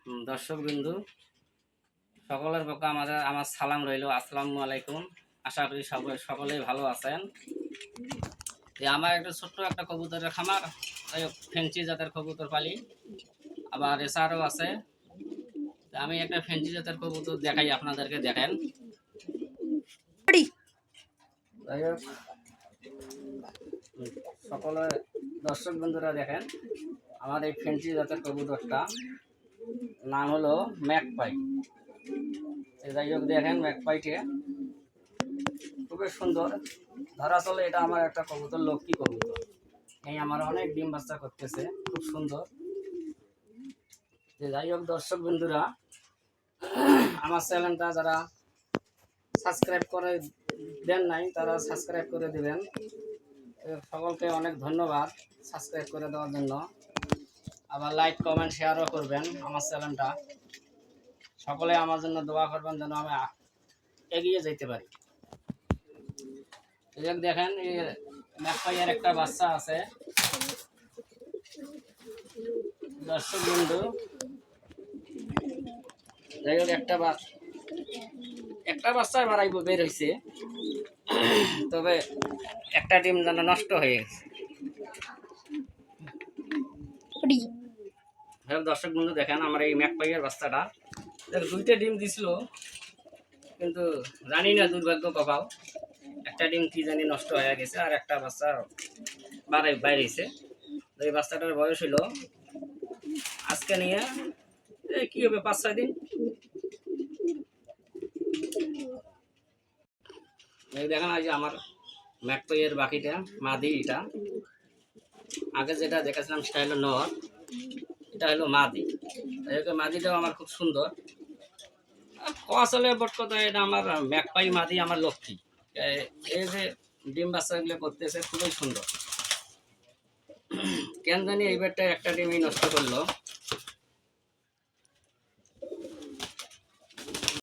দর্শক বিন্দু সকলের পক্ষে আমার সালাম রইল। আসসালামু আলাইকুম। আশা করি সকলেই ভালো আছেন। আমার একটা ছোট্ট একটা কবুতরের খামার, ফেন্সি জাতের কবুতর পালি, আবার এছাড়াও আছে। আমি একটা ফেন্সি জাতের কবুতর দেখাই আপনাদেরকে, দেখেন। সকলে দর্শক বন্ধুরা দেখেন, আমার এই ফেন্সি জাতের কবুতরটা নাম হলো ম্যাকপাই। যাই হোক, দেখেন ম্যাকপাইটে খুবই সুন্দর। ধরা চলে এটা আমার একটা কবুতর, লক্ষ্মী কবুতর। এই আমার অনেক ডিম বাচ্চা করতেছে, খুব সুন্দর। যাই হোক দর্শক বন্ধুরা, আমার চ্যানেলটা যারা সাবস্ক্রাইব করে দেন নাই তারা সাবস্ক্রাইব করে দেবেন। সকলকে অনেক ধন্যবাদ সাবস্ক্রাইব করে দেওয়ার জন্য। আবার লাইক কমেন্ট শেয়ারও করবেন আমার চ্যানেলটা। সকলে আমার জন্য দোয়া করবেন যেন আমি এগিয়ে যেতে পারি। দেখেন, এই ম্যাকপাইয়ের একটা বাচ্চা আছে দর্শক বন্ধু। যাই হোক, একটা বাচ্চা বাড়াইব বের হয়েছে, তবে একটা ডিম যেন নষ্ট হয়ে গেছে। দর্শক বন্ধু দেখেন, আমার এই ম্যাকপাইয়ের বাচ্চাটা দুইটা ডিম দিছিল, কিন্তু জানি না, দুর্ভাগ্য কপাল, একটা ডিম কি জানি নষ্ট হয়ে গেছে, আর একটা বাচ্চা বাইরেছে। এই বাচ্চাটার বয়স হলো আজকে নিয়ে কি হবে 5-6 দিন। দেখেন, আজ আমার ম্যাকপাইয়ের বাকিটা মাদি। এটা আগে যেটা দেখাছিলাম সেটা হলো নর, এটা হলো মাদি। মাদিটাও আমার খুব সুন্দর। আসলে বট কথা, এটা আমার ম্যাকপাই মাদি, আমার লক্ষ্মী। এই যে ডিম বাচ্চাগুলো করতেছে খুবই সুন্দর। কেন জানি এইবারটা একটা ডিমই নষ্ট করলো।